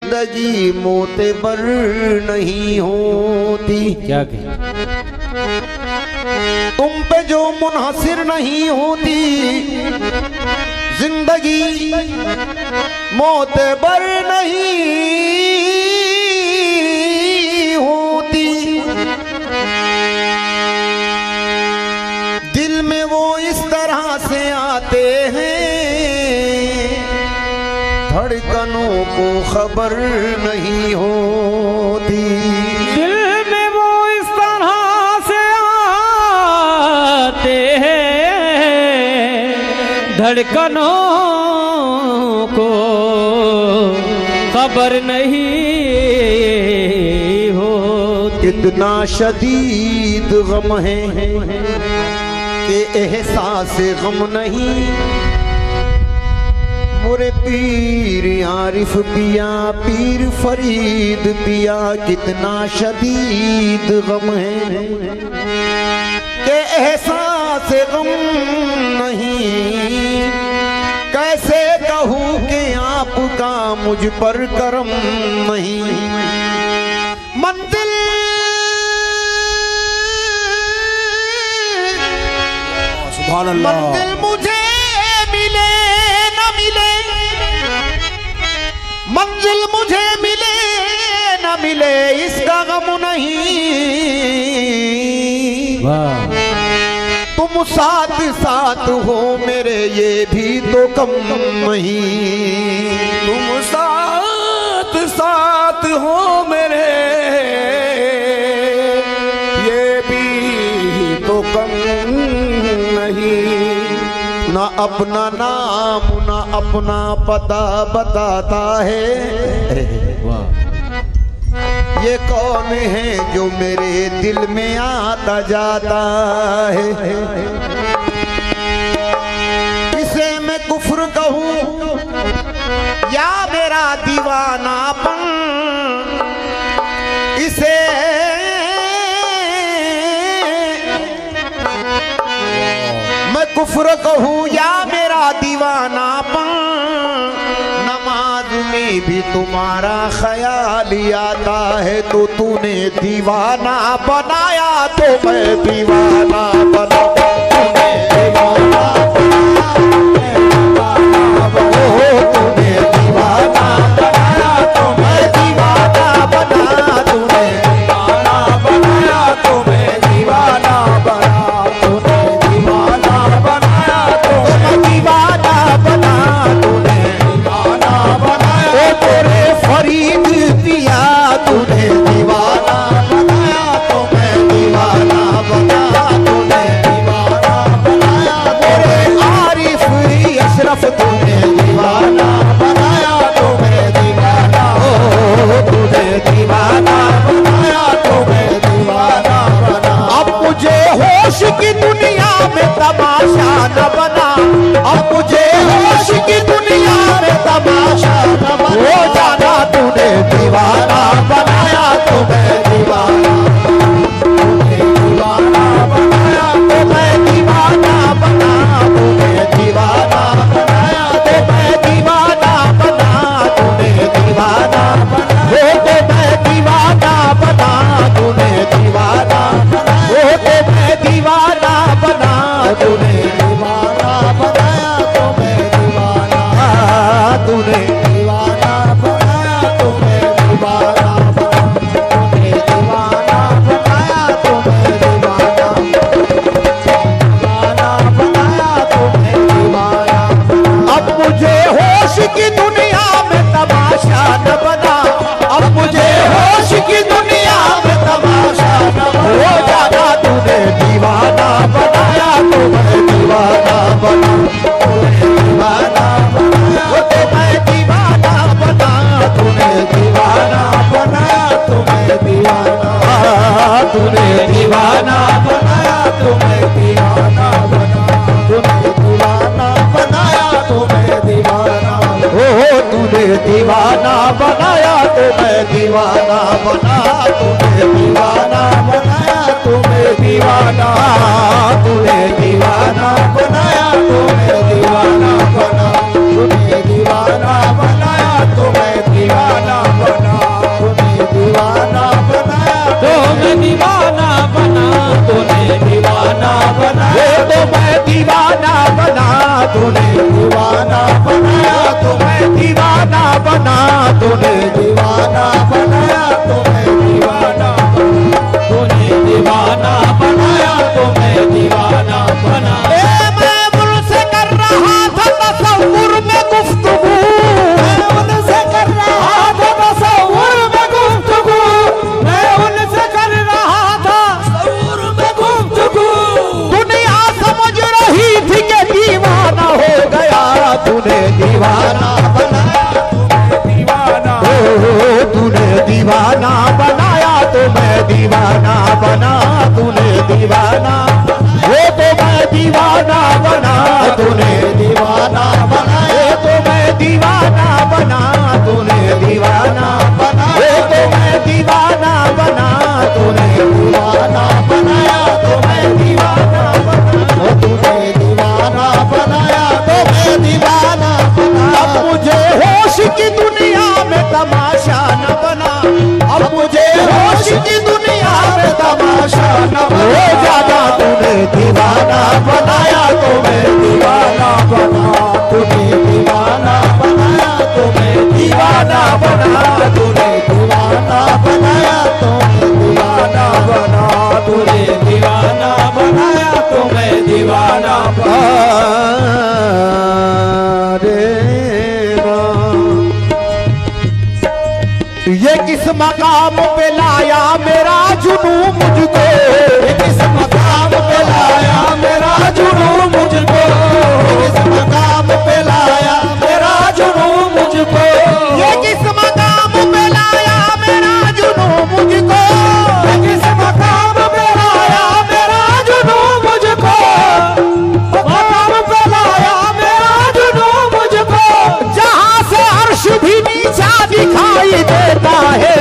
जिंदगी मोतेबर नहीं होती। क्या कहे? तुम पे जो मुनहसिर नहीं होती जिंदगी मोतेबर नहीं होती। दिल में वो इस तरह से आते हैं धड़कनों को खबर नहीं होती। दिल में वो इस तरह से आते हैं धड़कनों को खबर नहीं होती। कितना शदीद गम है कि एहसास गम नहीं। मोरे पीर आरिफ पिया पीर फरीद पिया कितना शदीद गम है कि एहसास गम नहीं। कैसे कहूँ कि आपका मुझ पर करम नहीं। मंजिल सुभान अल्लाह। मंजिल मुझे मिले न मिले, मंजिल मुझे मिले न मिले इसका गम नहीं। वाह। तुम साथ साथ हो मेरे ये भी तो कम नहीं। तुम साथ साथ हो मेरे ये भी तो कम नहीं। ना अपना नाम ना अपना पता बताता है। ये कौन है जो मेरे दिल में आता जाता है। इसे मैं कुफ्र कहूँ या मेरा दीवानापन, इसे मैं कुफ्र कहूँ या मेरा दीवानापन। नमाज में भी तुम्हारा ख्याल आता है तो तूने दीवाना बनाया तो मैं दीवाना बना। तूने दीवाना बनाया तूने दीवाना बनाया तो मैं दीवाना बना। तूने दीवाना बनाया तो मैं दीवाना बना। तूने दीवाना बनाया तो मैं दीवाना बना। तूने दीवाना बनाया ओ तेरे फरीद पिया तूने दीवाना बनाया तो मैं दीवाना बना। तूने दीवाना बनाया तेरे आरिफ अशरफ तूने दीवाना बनाया तो मैं दीवाना। ओ तूने दीवाना बनाया तो मैं दीवाना बना। अब मुझे होश की दुनिया में तमाशा न बना। अब मुझे होश की दुनिया में तमाशा न बना। हो जाना तूने दीवाना बनाया तो मैं दीवाना। तूने दीवाना बनाया तो मैं दीवाना बना। तूने दीवाना बनाया तो मैं दीवाना बना। तूने दीवाना बना हो तो मैं दीवाना बना। तूने दीवाना बना हो तो मैं दीवाना बना। तूने दीवाना बनाया तो मैं दीवाना। तूने दीवाना बनाया तो मैं दीवाना बना। तूने दीवाना बनाया तो मैं दीवाना। दीवाना बनाया तो मैं दीवाना। अब मुझे होश की दुनिया में तमाशा न बना। अब मुझे होश की दुनिया में तमाशा न बना। हो जाना तूने दीवाना बनाया तो मैं दीवाना बना। तूने दीवाना बनाया तो मैं दीवाना बना। तूने दीवाना बनाया तो मैं दीवाना। तूने दीवाना बनाया तो मैं दीवाना बना। तूने दीवाना बनाया तो मैं दीवाना। ओ तूने दीवाना बनाया तो मैं दीवाना बना। तूने दीवाना बनाया तो मैं दीवाना। तूने दीवाना बनाया तो मैं दीवाना बना। तूने दीवाना बनाया तो मैं दीवाना बना। बना तूने दीवाना बनाया तुम्हें दीवाना बना तूने दीवाना बनाया तुम्हें दीवाना तूने दीवाना बनाया तुम्हें दीवाना बना। मैं उनसे कर रहा था तसव्वुर में गुफ्तगू मैं उनसे कर रहा था तसव्वुर में गुफ्तगू मैं उनसे कर रहा था तसव्वुर में गुफ्तगू दुनिया समझ रही थी कि दीवाना हो गया तूने दीवाना बनाया तुम्हें दीवाना तूने दीवाना बनाया तो मैं दीवाना बना तूने दीवाना वो तो मैं दीवाना बना तूने दीवाना बनाया तो मैं दीवाना बना तूने दीवाना बना वो तो मैं दीवाना बना तूने दीवाना बनाया तो मैं दीवाना बना तूने दीवाना बनाया तो मैं दीवाना बना। अब मुझे होश की दुनिया में तमाशा न बना अब मुझे होश की दुनिया में तमाशा न बना ज्यादा तूने दीवाना बनाया तो मैं दीवाना बना तूने दीवाना बनाया तो मैं दीवाना बना तूने दीवाना बनाया तो मैं दीवाना बना तूने दीवाना बनाया तुम्हें दीवाना बना। ये किस मकाम पे लाया मेरा जुनू मुझको ये किस मकाम पे लाया मेरा जुनू मुझको ये किस मकाम पे लाया मेरा जुनू मुझको ये किस मकाम पे लाया मेरा जुनू मुझको ये किस मकाम पे लाया मेरा जुनू मुझको मकाम पे लाया मेरा जुनू मुझको जहां से अर्श भी नीचा दिखाई देता है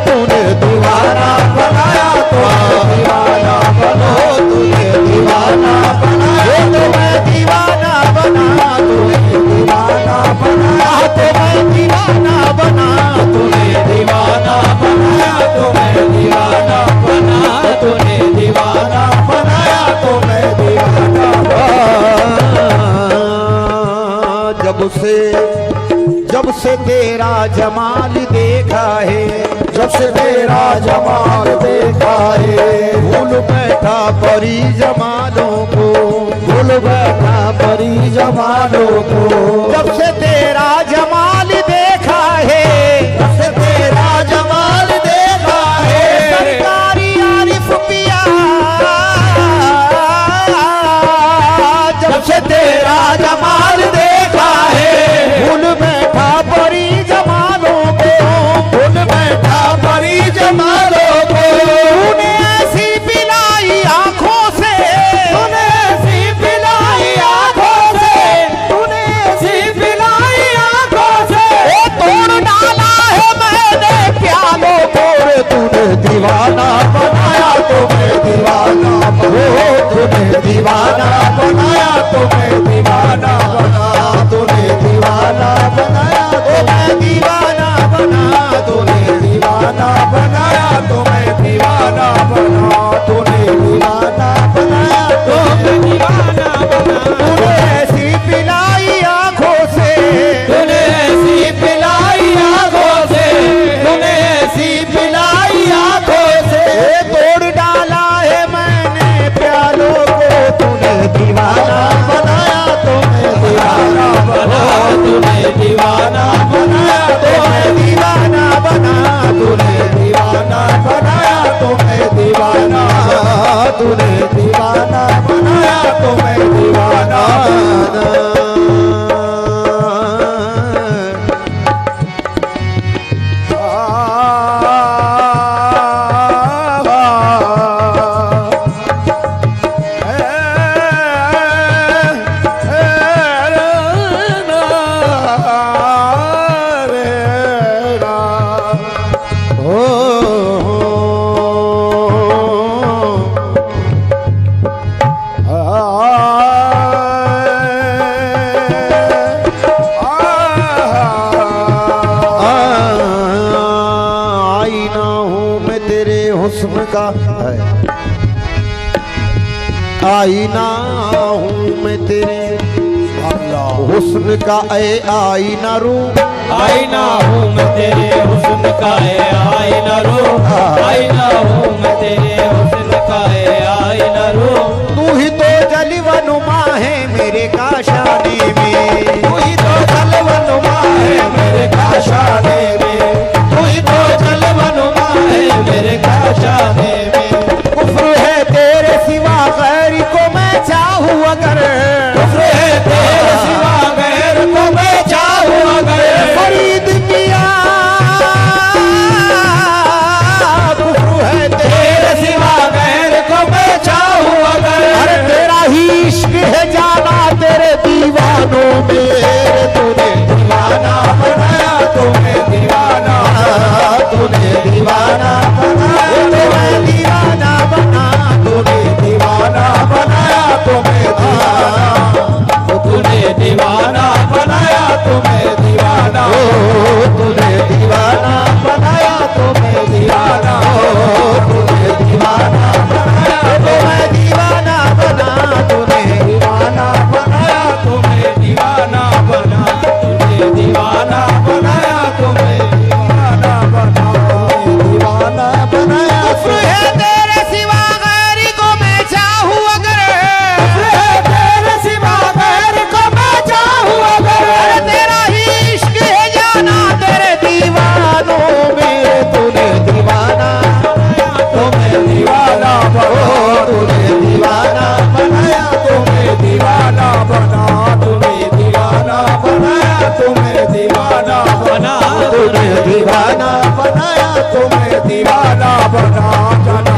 तूने दीवाना बनाया तो दीवाना बनो तूने दीवाना बनाया तो मैं दीवाना बना तूने दीवाना बनाया तो मैं दीवाना बना तूने दीवाना बनाया तो मैं दीवाना बना तूने दीवाना बनाया तो मैं दीवाना बना। जब से तेरा जमाल देखा है जब से तेरा जमाल देखा है भूल बैठा परी जमानों को भूल बैठा परी जमानों को जब से तेरा जमाल देखा है जब से तेरा जमाल देखा है सरकारी आरिफ पिया जब से तेरा जमाल देखा है भूल बैठा परी जमानों को भूल बैठा परी जमानों को तूने ऐसी पिलाई आंखों से तूने ऐसी पिलाई आंखों से तूने ऐसी पिलाई आंखों से वो तोड़ डाला है मैंने प्यालों को तूने दीवाना बनाया तो मैं दीवाना बनो तूने दीवाना बनाया तो मैं दीवाना बना तूने दीवाना बनाया तो मैं दीवाना बना तूने दीवाना बनाया तो मैं दीवाना बना तूने दीवाना बनाया तो मैं दीवाना बना तूने ऐसी पिलाई आंखों से तूने ऐसी पिलाई आंखों से तूने ऐसी पिलाई आंखों से तोड़ डाला है मैंने प्यालों को तूने दीवाना बनाया तो मैं दीवाना बना तूने दीवाना बनाया तो मैं दीवाना बना तूने दीवाना बनाया तो मैं दीवाना तूने दीवाना बनाया तो मैं दीवाना हुस्न का है आईना हूँ मैं तेरे हुस्न का ए आईना रू आईना हूँ मैं तेरे हुस्न का है आईना रो आईना हूँ मैं तेरे हुस्न का है आईना रो तू ही तो जलवनुमा है मेरे काशाने में तू ही तो जलवनुमा है मेरे काशाने में तू ही तो जलवनुमा है मेरे काशाने में कुफ्र है तेरे सिवा गैर को मैं चाहूँ अगर कुफ्र है तेरे सिवा गैर को मैं चाहूँ अगर फरीद पिया कुफ्र है तेरे सिवा गैर को मैं चाहूँ अगर अरे तेरा ही इश्क है जाना तेरे दीवानों में तूने दीवाना बनाया तुम्हें दीवाना तूने दीवाना बनाया तुम्हें दीवाना बना तूने दीवाना बनाया तुम्हें तूने दीवाना बनाया तुम्हें दीवाना तूने दीवाना बनाया तुम्हें दीवाना तूने दीवाना बनाया तुम्हें दीवाना बना तूने दीवाना बनाया तुम्हें दीवाना बना तुझे दीवाना बनाया तुम्हें दीवाना बना दीवाना बनाया कुफ्र है तेरे सिवा गैर को मैं चाहूँ अगर कुफ्र है तेरे सिवा गैर को मैं चाहूँ अगर तेरा ही इश्क है जाना तेरे दीवानों में तूने दीवाना तुम्हें दीवाना बना तूने दीवाना बनाया तुम्हें दीवाना बना तुम्हें दीवाना बनाया तुम्हें दीवाना बना तूने दीवाना बनाया तुम्हें दीवाना बना बना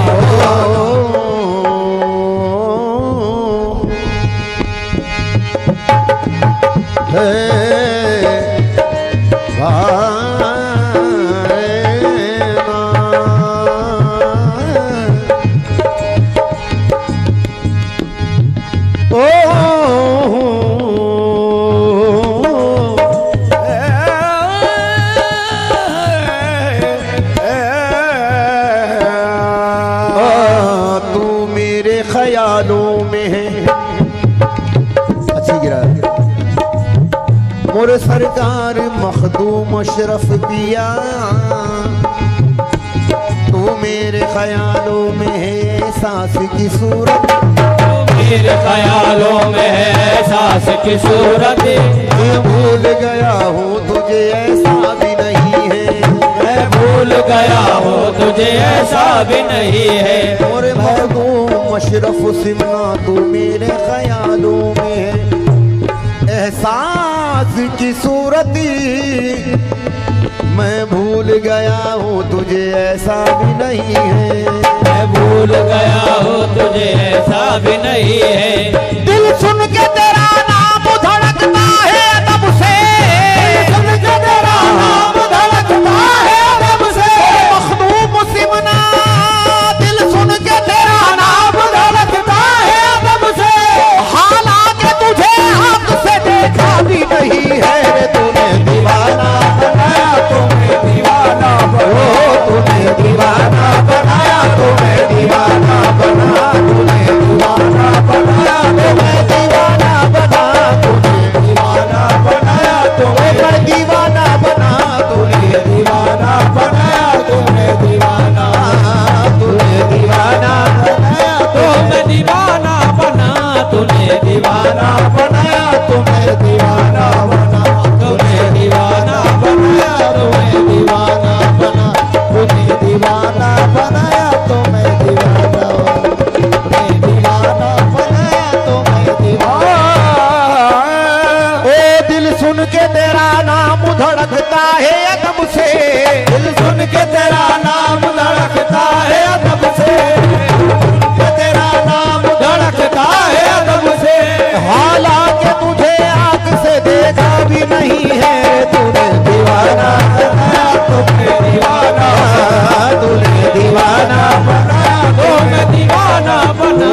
तू मेरे ख्यालों में है अच्छी गिरा मोर सरकार मखदूम अशरफ पिया तू मेरे ख्यालों में है सांस की सूरत मेरे ख्यालों में है सांस की सूरत मैं भूल गया हूँ तुझे ऐसा भी नहीं है मैं भूल गया हूँ तुझे ऐसा भी नहीं है और मखदूम अशरफ सिमना तू मेरे ख्यालों में है एहसास की सूरती मैं भूल गया हूँ तुझे ऐसा भी नहीं है मैं भूल गया हूँ तुझे ऐसा भी नहीं है दिल सुन के तेरा नाम धड़कता है तब से सुन के तेरा नाम धड़कता है तब से मखदूम सिमना दिल सुन के तेरा नाम धड़कता है तब से हालांकि तुझे आंख से देखा भी नहीं है तूने दीवाना बनाया तुम्हें दीवाना बना तूने दीवाना बनाया तुम्हें दीवाना बना तूने दीवाना बनाया तुम्हें दीवाना बना तूने दीवाना बनाया तुम्हें दीवाना बना तूने दीवाना बनाया तुम्हें दीवाना तूने दीवाना बनाया तुम्हें दीवाना बना तूने दीवाना बनाया तुम्हें दीवाना बना तुम्हें दीवाना बनाया तुम्हें दीवाना बना तूने दीवाना बनाया तुम्हें दीवाना तूने दीवाना बनाया तुम्हें दीवाना ओ दिल सुन के तेरा नाम धड़कता है अदब से दिल सुन के तेरा नाम धड़कता है अदब से तेरा नाम धड़कता है अदब से हालांकि तुझे आंख से देखा भी नहीं है तूने दीवाना बनाया तुम्हें दीवाना तूने दीवाना बनाया तुम्हें दीवाना बना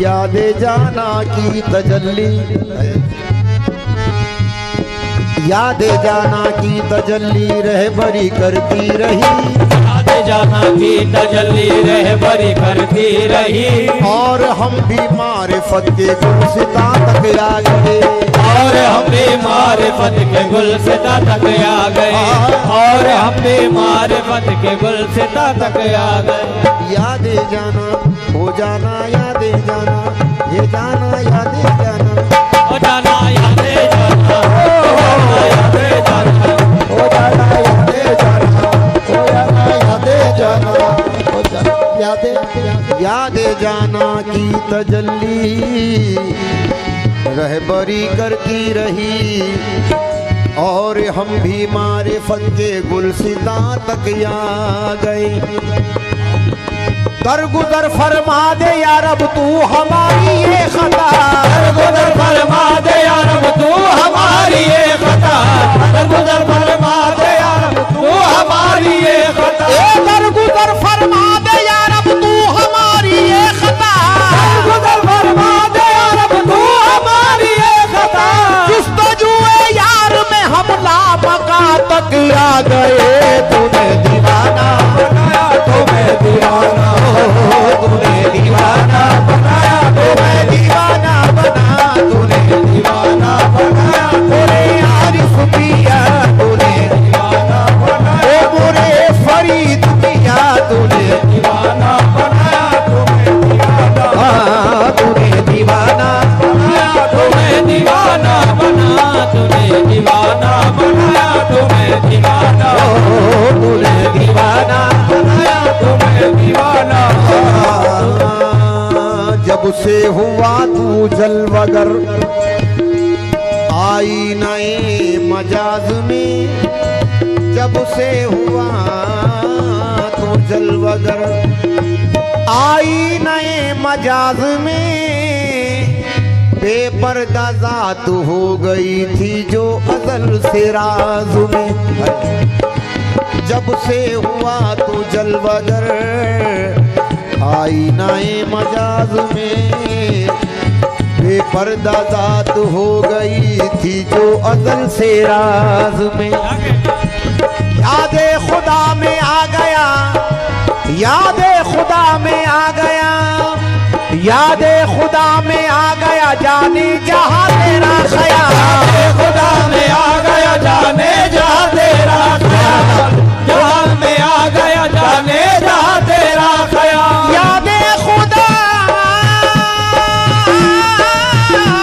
याद जाना की तजल्ली याद जाना की तजल्ली रहबरी करती रही जाना की तजल्ली रहबरी करती रही। और हम भी मारिफत के गुलसिता तक आ गए। और हम भी मारिफत के गुलसिता तक आ गए। और हम भी मारिफत के गुलसिता तक आ गए। यादे जाना हो जाना, यादे जाना ये जाना, यादे जाना हो जाना, यादे जाना, हो यादे जाना, हो जाना, यादे जाना, हो जाना, यादे जाना, हो जाना, यादे यादे जाना की तजल्ली रहबरी करती रही। और हम भी मारिफत के गुलसिता तक आ गए। दरगुदर फरमा दे या रब तू हमारी ये खता। दरगुदर फरमा दे या रब तू हमारी ये खता। दरगुदर फरमा दे या रब तू हमारी ये खता। दरगुदर फरमा दे या रब तू हमारी ये खता। दरगुदर फरमा दे या रब तू हमारी ये खता। जुस्तजुए यार में हम लापका तक आ गए। तूने दीवाना बनाया तो मैं दीवाना, तूने दीवाना बनाया तो मैं दीवाना बना। तूने दीवाना बनाया तूने आरिफ पिया, तूने दीवाना बनाया ओ मोरे फरीद पिया। तूने दीवाना बनाया तो मैं दीवाना, तूने दीवाना बनाया तो मैं दीवाना बना। तूने दीवाना बनाया तो मैं दीवाना। तूने दीवाना बनाया तो मैं दीवाना। जब से हुआ तू जलवगर आई नए मजाज में। जब से हुआ तू जलवगर आई नए मजाज में। बेपर्दा जात हो गई थी जो अज़ल से राज में। जब से हुआ तू जलवगर आई नए मजाज में। बेपर्दा जात हो गई थी जो अज़ल से राज में। यादे खुदा में आ गया, यादे खुदा में आ गया, यादे खुदा में आ गया जाने जहाँ तेरा ख्याल। खुदा में आ गया जाने जहाँ तेरा ख्याल। जहाँ में आ गया जाने जहाँ तेरा ख्याल। यादे खुदा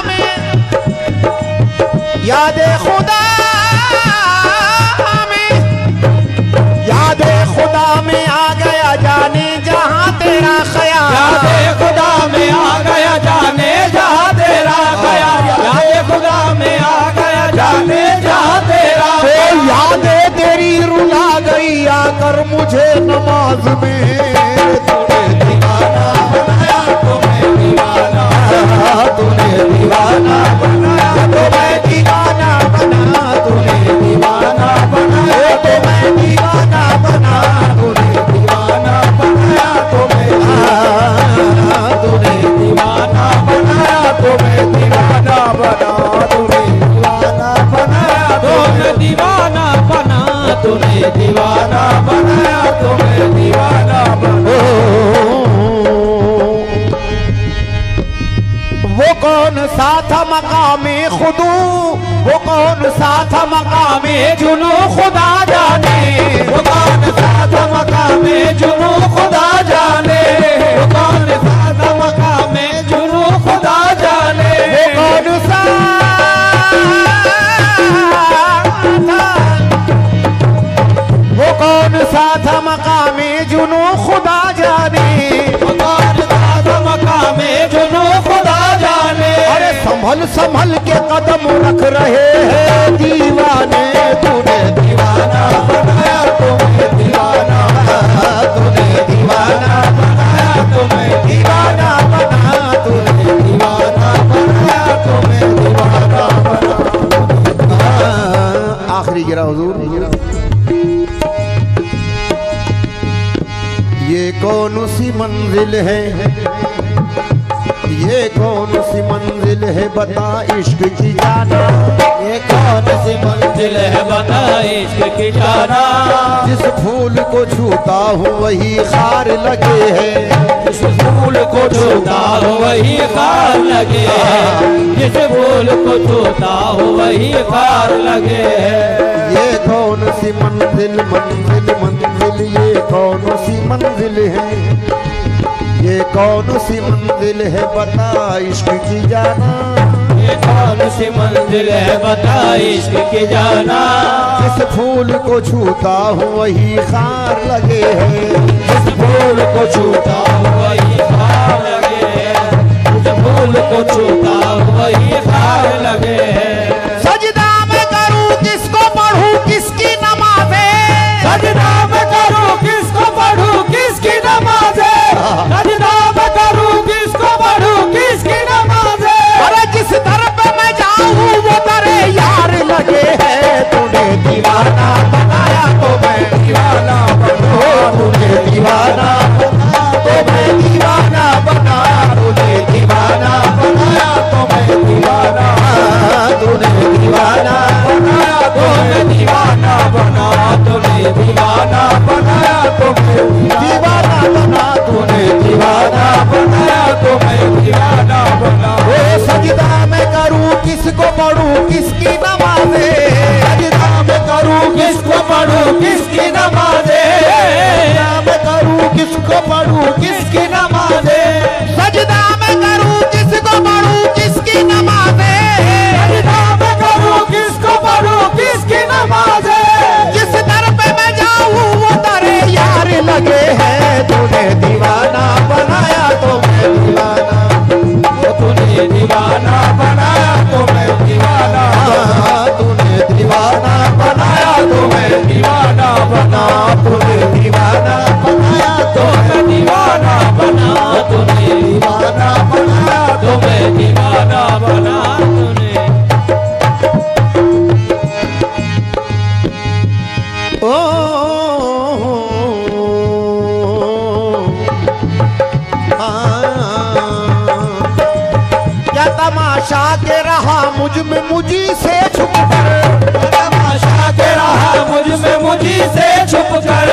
में, यादे खुदा में, यादे खुदा में आ गया जाने जहाँ तेरा ख्याल। यादे खुदा में आ गया जाने जहाँ तेरा ख्याल। यादे खुदा में आ गया जाने जहाँ तेरा ख्याल। यादें तेरी रुला गई आकर मुझे नमाज में। तूने दीवाना बनाया तो मैं दीवाना, तूने दीवाना बनाया तो मैं दीवाना बना। तूने दीवाना बनाया तो मैं दीवाना बना। तूने दीवाना बनाया तो मैं तूने दीवाना बनाया तो मैं दीवाना बना। तूने दीवाना बनाया तो तूने दीवाना बना। तूने दीवाना बनाया तो मैं दीवाना बना। वो कौन सा था मकामे खुदू, वो कौन सा था मकामे जुनू खुदा जाने। वो कौन सा था मकामे जुनू खुदा जाने। वो कौन सा था मकामे जुनू खुदा जाने। वो कौन सा था, वो कौन सा था मकामे जुनू खुदा जाने। वो कौन सा था मकामे जुनू खुदा जाने। अरे संभल संभल के कदम रख रहे हैं दीवाने। तूने दीवाना बनाया तो मैं दीवाना, तूने दीवाना बनाया तो मैं दीवाना बना। तूने दीवाना बनाया तो मैं दीवाना बना। आखिरी गिरा हुजूर। ये कौन सी मंजिल है, ये कौन सी मंजिल है बता इश्क की जाना। ये कौन सी मंजिल मंजिल है बता इश्क की जाना। जिस फूल को छूता हूँ वही खार लगे है, जिस फूल को छूता हो वही खार लगे है, जिस फूल को छूता हो वही खार लगे है। ये कौन सी मंजिल मंजिल मंजिल, ये कौन सी मंजिल है, ये कौन सी मंजिल है बता इश्क की जाना। ये कौन सी मंजिल है बता इश्क की जाना। जिस फूल को छूता हूँ वही खार लगे है, जिस फूल को छूता हो वही खार लगे है, जिस फूल को छूता हो वही खार लगे है। सजदा में करूँ किसको पढ़ूँ किसकी नमाज़े, सजदा में करूँ किसको पढ़ूँ किसकी नमाज़े, सजदा में करूँ किसको पढ़ूँ किसकी नमाज़े। अरे जिस दर पे मैं जाऊँ वो दरे यार लगे है। तूने दीवाना बनाया तो मैं दीवाना बना, तूने दीवाना बनाया तो मैं दीवाना बना, तूने दीवाना बनाया तो मैं दीवाना, तूने दीवाना बनाया तो मैं दीवाना बना, तूने दीवाना बनाया तो मैं दीवाना बना, तूने दीवाना बनाया तो मैं दीवाना बना। ओ सजदा में करूँ किसको पढ़ूँ किसकी नमाज़े, सजदा में करूँ किसको पढ़ूँ किसकी नमाज़े, सजदा में करूँ किसको पढ़ूँ किसकी नमाज़े, सजदा में करूँ किसको पढ़ूँ किसकी नमाज़े, सजदा में करूँ किसको पढ़ूँ किसकी नमाज़े। जिस दर पे मैं जाऊँ वो दरे यार लगे है। तूने दीवाना बनाया तो मैं दीवाना, तूने दीवाना बनाया तो मैं दीवाना, तूने दीवाना बनाया तो मैं दीवाना बना, तूने दीवाना बनाया तो मैं दीवाना बना, तूने दीवाना बनाया तो मैं दीवाना बना। तूने ओ क्या तमाशा के रहा मुझ में मुझी से छुप कर, तमाशा के रहा मुझ में मुझी से छुप कर,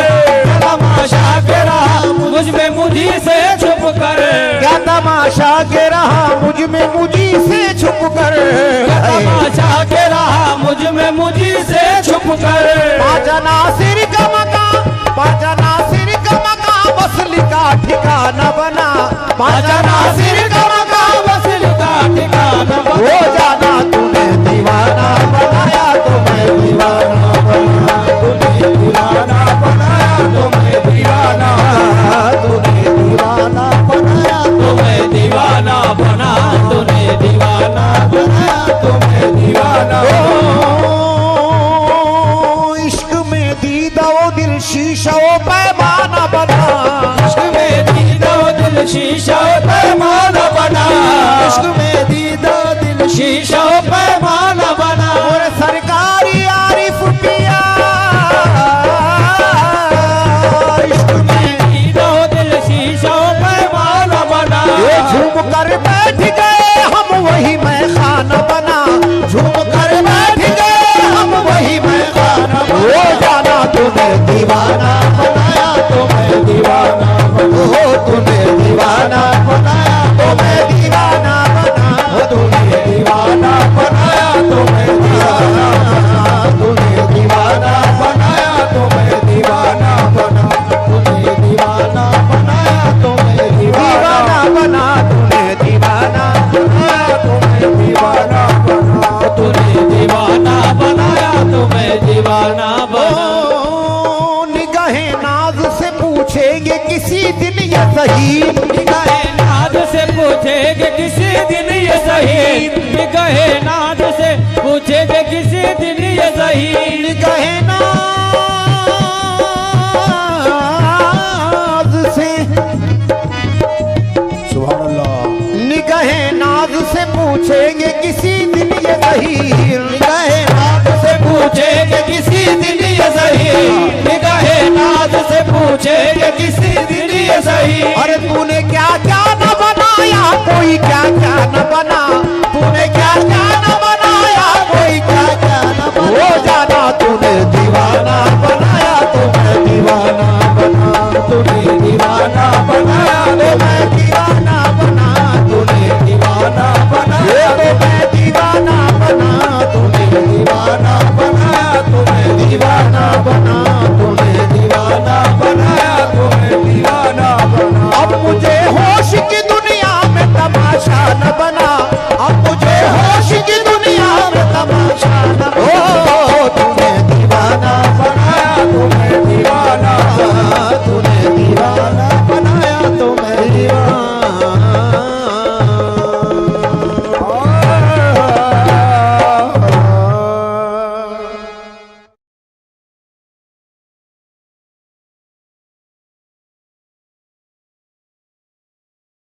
तमाशा के रहा मुझ में मुझी से छुप कर, क्या तमाशा के रहा मुझ में मुझी से छुप कर, तमाशा के रहा मुझ में मुझी से छुप कर। पाजना सिर का मका, पाजना सिर का मका बसली का ठिकाना बना, पाजना सिर का मका वसल का ठिकाना हो जाना। तूने दीवाना बनाया तो मैं दीवाना बना, तूने दीवाना बनाया तो मैं दीवाना, तूने दीवाना बनाया तो मैं दीवाना बना, तूने दीवाना बनाया तो मैं दीवाना। इश्क में दीदा वो दिल शीशा वो पैमाना बना, इश्क में दीदा दिल शीशा पैमाना बना, इश्क में दीदा दिल शीशा पैमाना बना। और सरकारी आरिफ पिया, इश्क में दीदा दिल शीशा पैमाना बना। ये झूम कर बैठ गए हम वही मैं खाना बना, झूम कर बैठ गए हम वही मैं खाना बना। हो जाना तूने दीवाना बनाया तो मैं दीवाना बना, हो तूने दीवाना बनाया तो मैं दीवाना बना, हो तूने दीवाना बनाया तो मैं दीवाना बना, तूने दीवाना बनाया तो मैं दीवाना बना, तूने दीवाना बनाया तो मैं दीवाना बना, तूने दीवाना बनाया तो मैं दीवाना बना, तूने दीवाना बनाया तो मैं दीवाना बना। निगाहे नाज से पूछेंगे किसी दिन ये सही, निगाहे नाद से पूछेंगे किसी दिन ये सही, निगाहे नाद से पूछेंगे किसी दिन ये सही, निगाहे नाज से, सुभान अल्लाह। निगाहे नाज से पूछेंगे किसी दिन ये सही, निगाहे नाज से पूछेंगे किसी दिन ये सही, निगाहे नाद से पूछेंगे किसी दिन ये सही। अरे तूने क्या क्या न बनाया कोई क्या क्या न बना,